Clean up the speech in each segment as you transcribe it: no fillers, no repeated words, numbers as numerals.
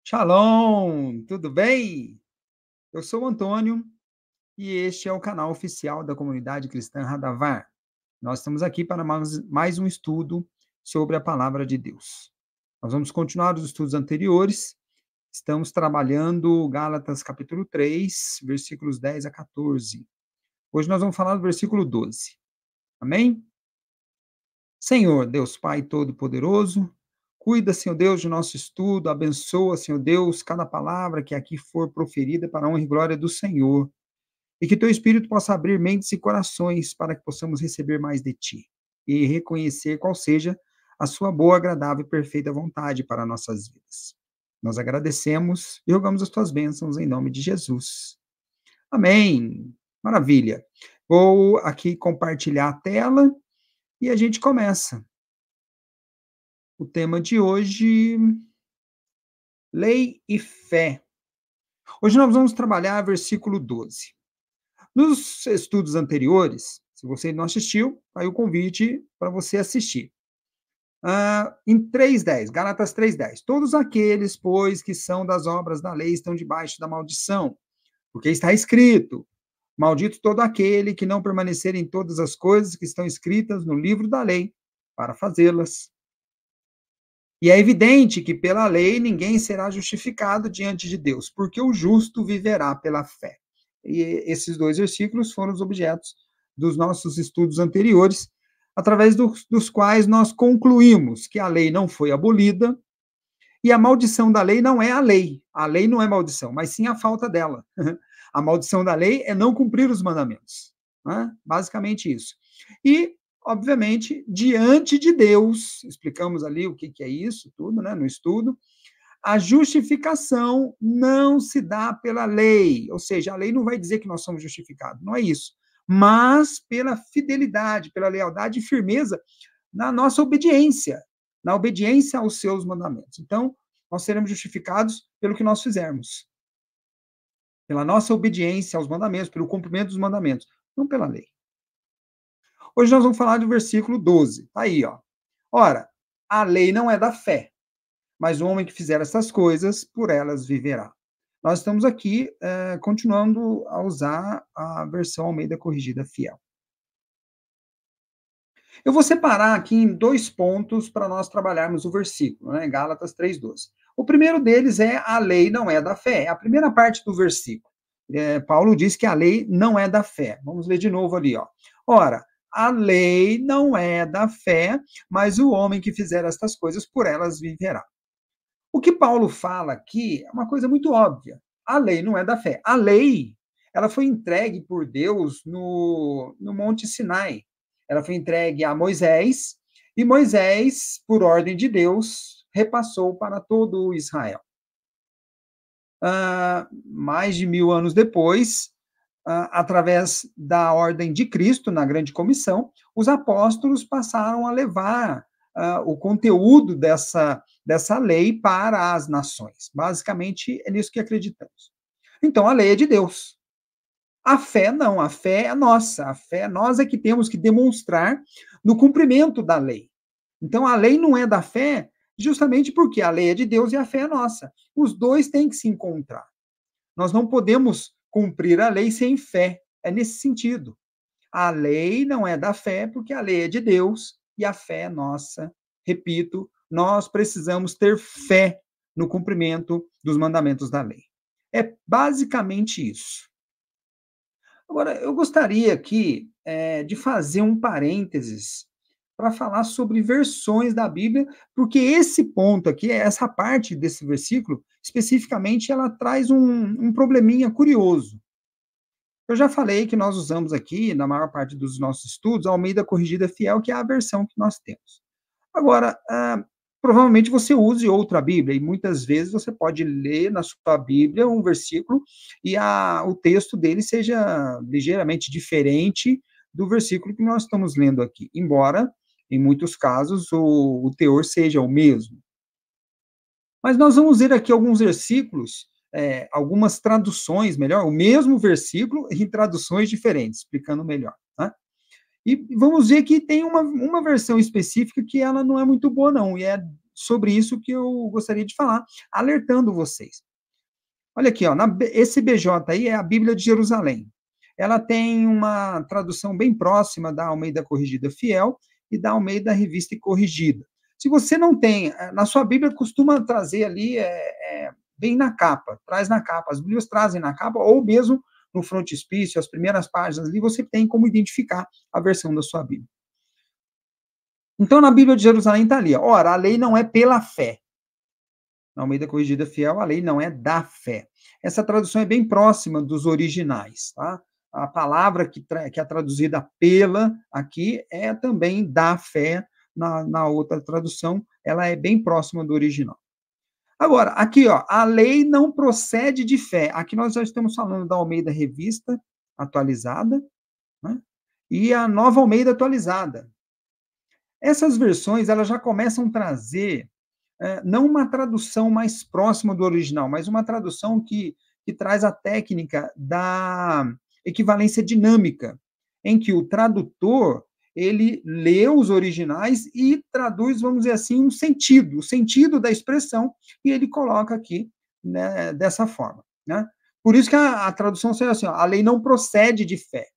Shalom, tudo bem? Eu sou o Antônio e este é o canal oficial da comunidade cristã Radavar. Nós estamos aqui para mais um estudo sobre a palavra de Deus. Nós vamos continuar os estudos anteriores. Estamos trabalhando Gálatas capítulo 3, versículos 10 a 14. Hoje nós vamos falar do versículo 12. Amém? Senhor, Deus Pai Todo-Poderoso, cuida, Senhor Deus, do nosso estudo, abençoa, Senhor Deus, cada palavra que aqui for proferida para a honra e glória do Senhor, e que teu Espírito possa abrir mentes e corações para que possamos receber mais de ti e reconhecer qual seja a sua boa, agradável e perfeita vontade para nossas vidas. Nós agradecemos e rogamos as tuas bênçãos em nome de Jesus. Amém. Maravilha. Vou aqui compartilhar a tela e a gente começa. O tema de hoje, lei e fé. Hoje nós vamos trabalhar versículo 12. Nos estudos anteriores, se você não assistiu, aí o convite para você assistir. Em 3:10, Gálatas 3:10. Todos aqueles, pois, que são das obras da lei estão debaixo da maldição, porque está escrito: maldito todo aquele que não permanecer em todas as coisas que estão escritas no livro da lei, para fazê-las. E é evidente que pela lei ninguém será justificado diante de Deus, porque o justo viverá pela fé. E esses dois versículos foram os objetos dos nossos estudos anteriores, através dos quais nós concluímos que a lei não foi abolida e a maldição da lei não é a lei. A lei não é maldição, mas sim a falta dela. A maldição da lei é não cumprir os mandamentos. Né? Basicamente isso. E obviamente, diante de Deus, explicamos ali o que é isso, tudo, né, no estudo, a justificação não se dá pela lei, ou seja, a lei não vai dizer que nós somos justificados, não é isso, mas pela fidelidade, pela lealdade e firmeza na nossa obediência, na obediência aos seus mandamentos. Então, nós seremos justificados pelo que nós fizermos, pela nossa obediência aos mandamentos, pelo cumprimento dos mandamentos, não pela lei. Hoje nós vamos falar do versículo 12. Tá aí, ó. Ora, a lei não é da fé, mas o homem que fizer essas coisas, por elas viverá. Nós estamos aqui continuando a usar a versão Almeida Corrigida Fiel. Eu vou separar aqui em dois pontos para nós trabalharmos o versículo, né? Gálatas 3:12. O primeiro deles é a lei não é da fé. É a primeira parte do versículo. Paulo diz que a lei não é da fé. Vamos ler de novo ali, ó. Ora, a lei não é da fé, mas o homem que fizer estas coisas, por elas viverá. O que Paulo fala aqui é uma coisa muito óbvia. A lei não é da fé. A lei, ela foi entregue por Deus no Monte Sinai. Ela foi entregue a Moisés, e Moisés, por ordem de Deus, repassou para todo Israel. Mais de 1000 anos depois, através da ordem de Cristo, na grande comissão, os apóstolos passaram a levar o conteúdo dessa lei para as nações. Basicamente, é nisso que acreditamos. Então, a lei é de Deus. A fé não, a fé é nossa. A fé nós é que temos que demonstrar no cumprimento da lei. Então, a lei não é da fé justamente porque a lei é de Deus e a fé é nossa. Os dois têm que se encontrar. Nós não podemos cumprir a lei sem fé. É nesse sentido. A lei não é da fé, porque a lei é de Deus e a fé é nossa. Repito, nós precisamos ter fé no cumprimento dos mandamentos da lei. É basicamente isso. Agora, eu gostaria aqui de fazer um parênteses para falar sobre versões da Bíblia, porque esse ponto aqui, essa parte desse versículo, especificamente, ela traz um probleminha curioso. Eu já falei que nós usamos aqui, na maior parte dos nossos estudos, a Almeida Corrigida Fiel, que é a versão que nós temos. Agora, provavelmente você use outra Bíblia, e muitas vezes você pode ler na sua Bíblia um versículo e o texto dele seja ligeiramente diferente do versículo que nós estamos lendo aqui, embora, em muitos casos, o teor seja o mesmo. Mas nós vamos ver aqui alguns versículos, algumas traduções, melhor, o mesmo versículo em traduções diferentes, explicando melhor. Tá? E vamos ver que tem uma versão específica que ela não é muito boa, não, e é sobre isso que eu gostaria de falar, alertando vocês. Olha aqui, ó, esse BJ aí é a Bíblia de Jerusalém. Ela tem uma tradução bem próxima da Almeida Corrigida Fiel e da Almeida Revista e Corrigida. Se você não tem, na sua Bíblia costuma trazer ali, bem na capa, traz na capa. As Bíblias trazem na capa, ou mesmo no frontispício, as primeiras páginas ali, você tem como identificar a versão da sua Bíblia. Então, na Bíblia de Jerusalém está ali, ora, a lei não é pela fé. Na Almeida Corrigida Fiel, a lei não é da fé. Essa tradução é bem próxima dos originais, tá? A palavra que é traduzida pela aqui é também da fé, na outra tradução, ela é bem próxima do original. Agora, aqui, ó, a lei não procede de fé. Aqui nós já estamos falando da Almeida Revista atualizada, né? E a Nova Almeida atualizada. Essas versões, elas já começam a trazer não uma tradução mais próxima do original, mas uma tradução que traz a técnica da equivalência dinâmica, em que o tradutor ele lê os originais e traduz, vamos dizer assim, o sentido da expressão, e ele coloca aqui, né, dessa forma. Né? Por isso que a tradução seria assim, ó, a lei não procede de fé.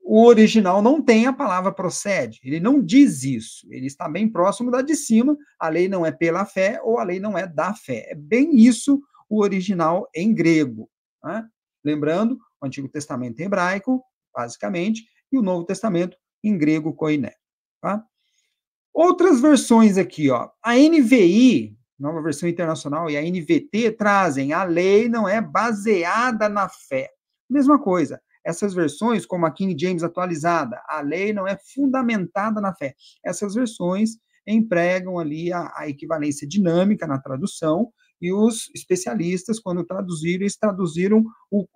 O original não tem a palavra procede, ele não diz isso, ele está bem próximo da de cima, a lei não é pela fé ou a lei não é da fé. É bem isso o original em grego. Né? Lembrando, o Antigo Testamento em hebraico, basicamente, e o Novo Testamento em grego koiné. Tá? Outras versões aqui, ó, a NVI, Nova Versão Internacional, e a NVT trazem a lei não é baseada na fé. Mesma coisa, essas versões, como a King James atualizada, a lei não é fundamentada na fé. Essas versões empregam ali a equivalência dinâmica na tradução, e os especialistas, quando traduziram, eles traduziram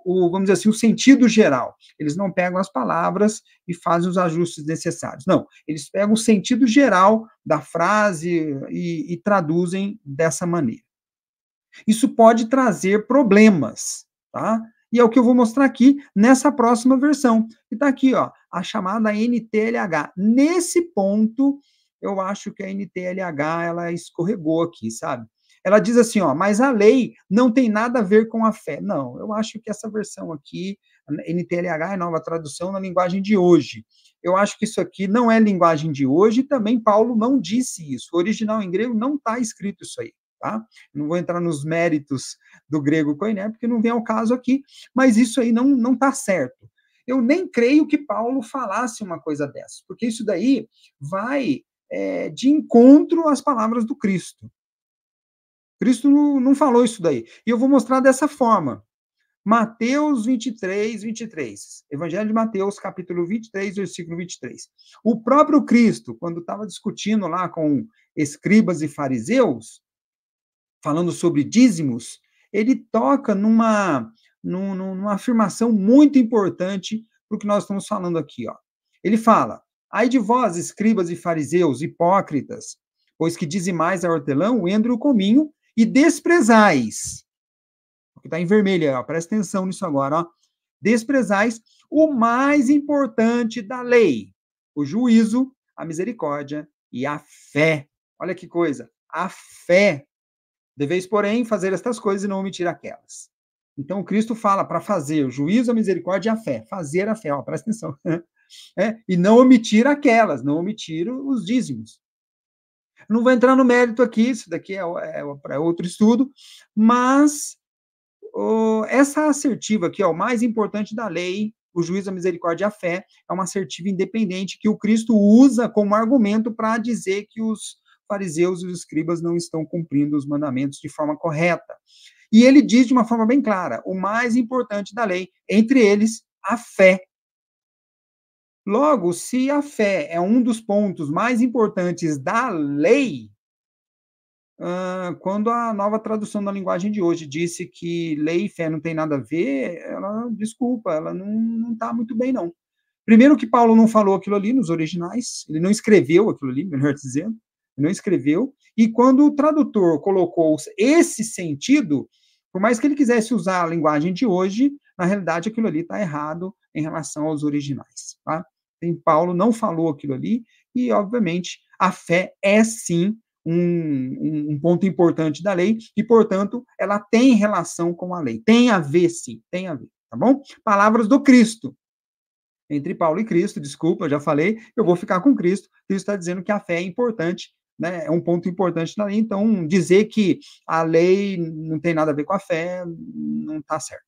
vamos dizer assim, o sentido geral. Eles não pegam as palavras e fazem os ajustes necessários. Não, eles pegam o sentido geral da frase e traduzem dessa maneira. Isso pode trazer problemas, tá? E é o que eu vou mostrar aqui nessa próxima versão. Que está aqui, ó, a chamada NTLH. Nesse ponto, eu acho que a NTLH ela escorregou aqui, sabe? Ela diz assim, ó, mas a lei não tem nada a ver com a fé. Não, eu acho que essa versão aqui, NTLH é nova tradução na linguagem de hoje. Eu acho que isso aqui não é linguagem de hoje, e também Paulo não disse isso. O original em grego não está escrito isso aí. Tá? Não vou entrar nos méritos do grego koiné, porque não vem ao caso aqui, mas isso aí não está certo. Eu nem creio que Paulo falasse uma coisa dessa, porque isso daí vai de encontro às palavras do Cristo. Cristo não falou isso daí. E eu vou mostrar dessa forma. Mateus 23, 23. Evangelho de Mateus, capítulo 23, versículo 23. O próprio Cristo, quando estava discutindo lá com escribas e fariseus, falando sobre dízimos, ele toca numa afirmação muito importante para o que nós estamos falando aqui. Ó. Ele fala, ai de vós, escribas e fariseus, hipócritas, pois que dizimais a hortelã, o endro e o cominho, e desprezais, que está em vermelho, ó, presta atenção nisso agora, ó, desprezais o mais importante da lei, o juízo, a misericórdia e a fé. Olha que coisa, a fé. Deveis, porém, fazer estas coisas e não omitir aquelas. Então, o Cristo fala para fazer o juízo, a misericórdia e a fé. Fazer a fé, ó, presta atenção. E não omitir aquelas, não omitir os dízimos. Não vou entrar no mérito aqui, isso daqui é para outro estudo, mas essa assertiva aqui, ó, o mais importante da lei, o juízo, a misericórdia e a fé, é uma assertiva independente que o Cristo usa como argumento para dizer que os fariseus e os escribas não estão cumprindo os mandamentos de forma correta. E ele diz de uma forma bem clara, o mais importante da lei, entre eles, a fé. Logo, se a fé é um dos pontos mais importantes da lei, quando a nova tradução da linguagem de hoje disse que lei e fé não tem nada a ver, ela não está muito bem, não. Primeiro que Paulo não falou aquilo ali nos originais, ele não escreveu aquilo ali, melhor dizendo, não escreveu, e quando o tradutor colocou esse sentido, por mais que ele quisesse usar a linguagem de hoje, na realidade aquilo ali está errado em relação aos originais, tá? Paulo não falou aquilo ali, e obviamente a fé é sim um ponto importante da lei e, portanto, ela tem relação com a lei. Tem a ver, sim, tem a ver, tá bom? Palavras do Cristo. Entre Paulo e Cristo, desculpa, eu já falei, eu vou ficar com Cristo. Cristo está dizendo que a fé é importante, né? É um ponto importante na lei. Então, dizer que a lei não tem nada a ver com a fé, não está certo.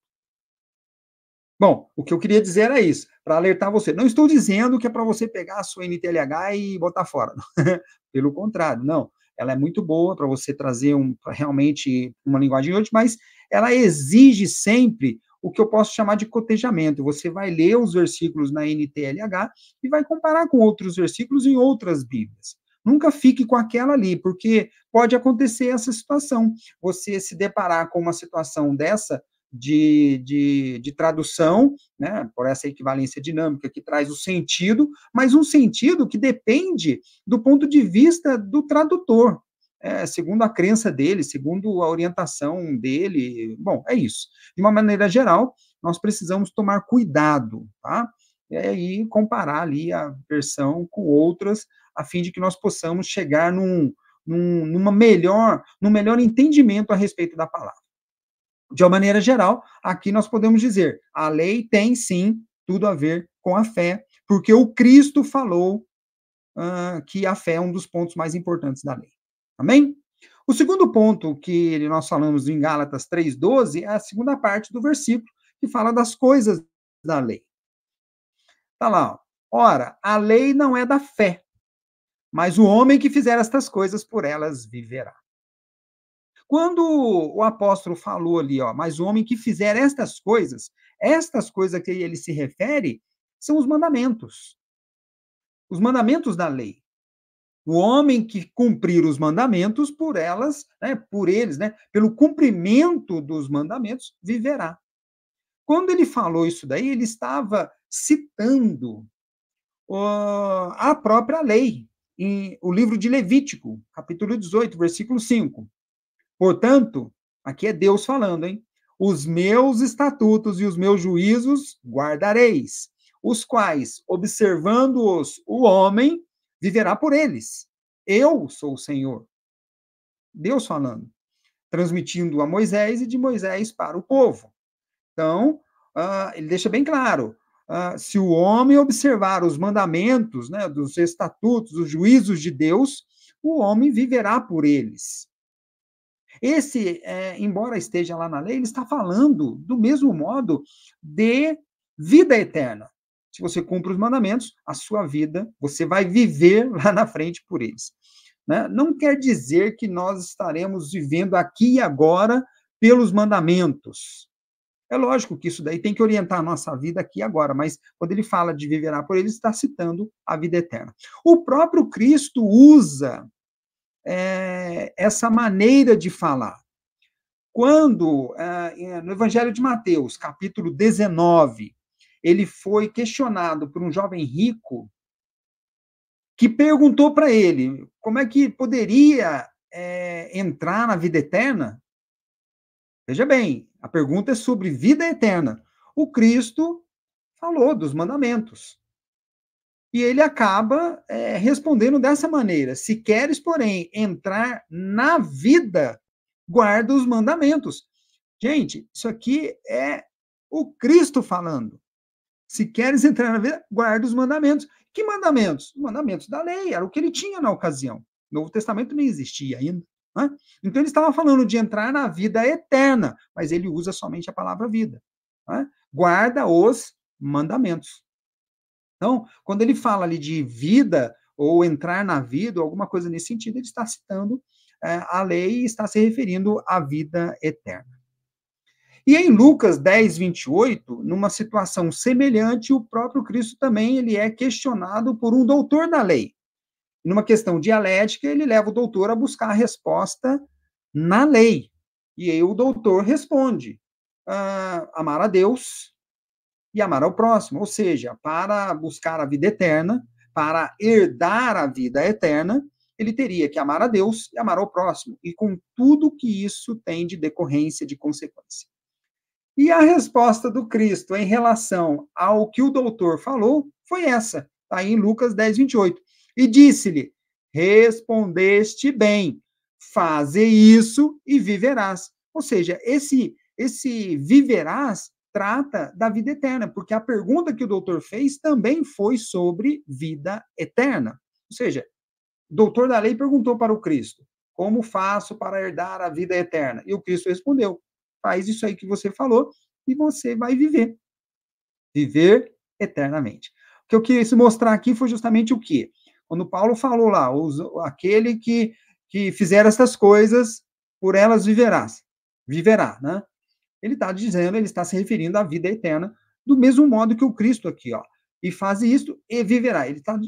Bom, o que eu queria dizer era isso, para alertar você. Não estou dizendo que é para você pegar a sua NTLH e botar fora. Pelo contrário, não. Ela é muito boa para você trazer realmente uma linguagem útil, mas ela exige sempre o que eu posso chamar de cotejamento. Você vai ler os versículos na NTLH e vai comparar com outros versículos em outras Bíblias. Nunca fique com aquela ali, porque pode acontecer essa situação. Você se deparar com uma situação dessa, de tradução, né, por essa equivalência dinâmica que traz o sentido, mas um sentido que depende do ponto de vista do tradutor, segundo a crença dele, segundo a orientação dele. Bom, é isso. De uma maneira geral, nós precisamos tomar cuidado, tá? E aí comparar ali a versão com outras, a fim de que nós possamos chegar num melhor entendimento a respeito da palavra. De uma maneira geral, aqui nós podemos dizer, a lei tem sim tudo a ver com a fé, porque o Cristo falou que a fé é um dos pontos mais importantes da lei. Amém? O segundo ponto que nós falamos em Gálatas 3,12 é a segunda parte do versículo, que fala das coisas da lei. Está lá, ó. Ora, a lei não é da fé, mas o homem que fizer estas coisas, por elas viverá. Quando o apóstolo falou ali, ó, mas o homem que fizer estas coisas a que ele se refere são os mandamentos da lei. O homem que cumprir os mandamentos por elas, né, por eles, né, pelo cumprimento dos mandamentos, viverá. Quando ele falou isso daí, ele estava citando a própria lei, em o livro de Levítico, capítulo 18, versículo 5. Portanto, aqui é Deus falando, hein? Os meus estatutos e os meus juízos guardareis, os quais, observando-os o homem, viverá por eles. Eu sou o Senhor. Deus falando, transmitindo a Moisés e de Moisés para o povo. Então, ele deixa bem claro, se o homem observar os mandamentos, né, dos estatutos, os juízos de Deus, o homem viverá por eles. Embora esteja lá na lei, ele está falando do mesmo modo de vida eterna. Se você cumpre os mandamentos, a sua vida, você vai viver lá na frente por eles. Né? Não quer dizer que nós estaremos vivendo aqui e agora pelos mandamentos. É lógico que isso daí tem que orientar a nossa vida aqui e agora, mas quando ele fala de viverá por eles, está citando a vida eterna. O próprio Cristo usa essa maneira de falar. Quando, no Evangelho de Mateus, capítulo 19, ele foi questionado por um jovem rico que perguntou para ele como é que poderia entrar na vida eterna. Veja bem, a pergunta é sobre vida eterna. O Cristo falou dos mandamentos. E ele acaba respondendo dessa maneira: se queres, porém, entrar na vida, guarda os mandamentos. Gente, isso aqui é o Cristo falando. Se queres entrar na vida, guarda os mandamentos. Que mandamentos? Os mandamentos da lei, era o que ele tinha na ocasião. O Novo Testamento nem existia ainda. Né? Então ele estava falando de entrar na vida eterna, mas ele usa somente a palavra vida. Né? Guarda os mandamentos. Então, quando ele fala ali de vida, ou entrar na vida, ou alguma coisa nesse sentido, ele está citando a lei e está se referindo à vida eterna. E em Lucas 10, 28, numa situação semelhante, o próprio Cristo também ele é questionado por um doutor da lei. Numa questão dialética, ele leva o doutor a buscar a resposta na lei. E aí o doutor responde, amar a Deus e amar ao próximo. Ou seja, para buscar a vida eterna, para herdar a vida eterna, ele teria que amar a Deus e amar ao próximo, e com tudo que isso tem de decorrência, de consequência. E a resposta do Cristo em relação ao que o doutor falou foi essa, está aí em Lucas 10, 28. E disse-lhe, respondeste bem. Faze isso e viverás. Ou seja, esse viverás trata da vida eterna, porque a pergunta que o doutor fez também foi sobre vida eterna. Ou seja, o doutor da lei perguntou para o Cristo: como faço para herdar a vida eterna? E o Cristo respondeu: faz isso aí que você falou e você vai viver eternamente. O que eu quis mostrar aqui foi justamente o quê? Quando Paulo falou lá, aquele que fizer essas coisas, por elas viverá, né? Ele está dizendo, ele está se referindo à vida eterna, do mesmo modo que o Cristo aqui, ó. E faz isto e viverá. Ele está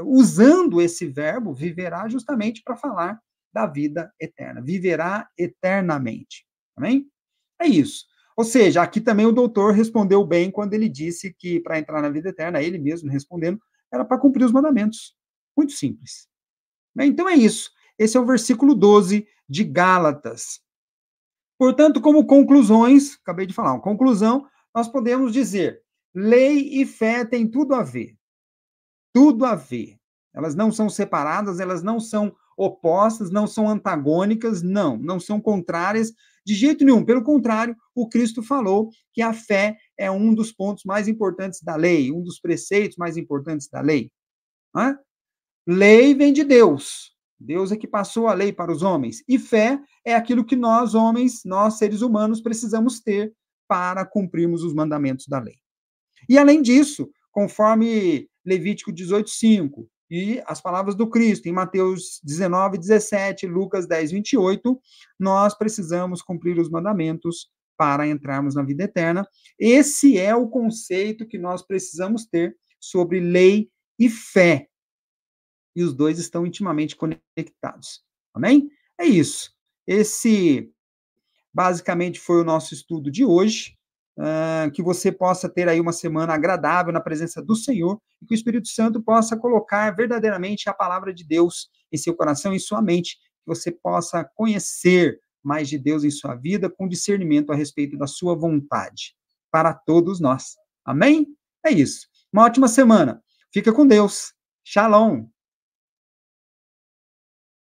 usando esse verbo, viverá, justamente para falar da vida eterna. Viverá eternamente. Amém? É isso. Ou seja, aqui também o doutor respondeu bem quando ele disse que para entrar na vida eterna, ele mesmo respondendo, era para cumprir os mandamentos. Muito simples. Então é isso. Esse é o versículo 12 de Gálatas. Portanto, como conclusões, acabei de falar, uma conclusão, nós podemos dizer: lei e fé têm tudo a ver. Tudo a ver. Elas não são separadas, elas não são opostas, não são antagônicas, não são contrárias de jeito nenhum. Pelo contrário, o Cristo falou que a fé é um dos pontos mais importantes da lei, um dos preceitos mais importantes da lei. Né? Lei vem de Deus. Deus é que passou a lei para os homens. E fé é aquilo que nós, homens, nós, seres humanos, precisamos ter para cumprirmos os mandamentos da lei. E, além disso, conforme Levítico 18:5 e as palavras do Cristo em Mateus 19:17, Lucas 10:28, nós precisamos cumprir os mandamentos para entrarmos na vida eterna. Esse é o conceito que nós precisamos ter sobre lei e fé. E os dois estão intimamente conectados. Amém? É isso. Esse, basicamente, foi o nosso estudo de hoje. Que você possa ter aí uma semana agradável na presença do Senhor e que o Espírito Santo possa colocar verdadeiramente a palavra de Deus em seu coração e em sua mente, que você possa conhecer mais de Deus em sua vida com discernimento a respeito da sua vontade para todos nós. Amém? É isso. Uma ótima semana. Fica com Deus. Shalom.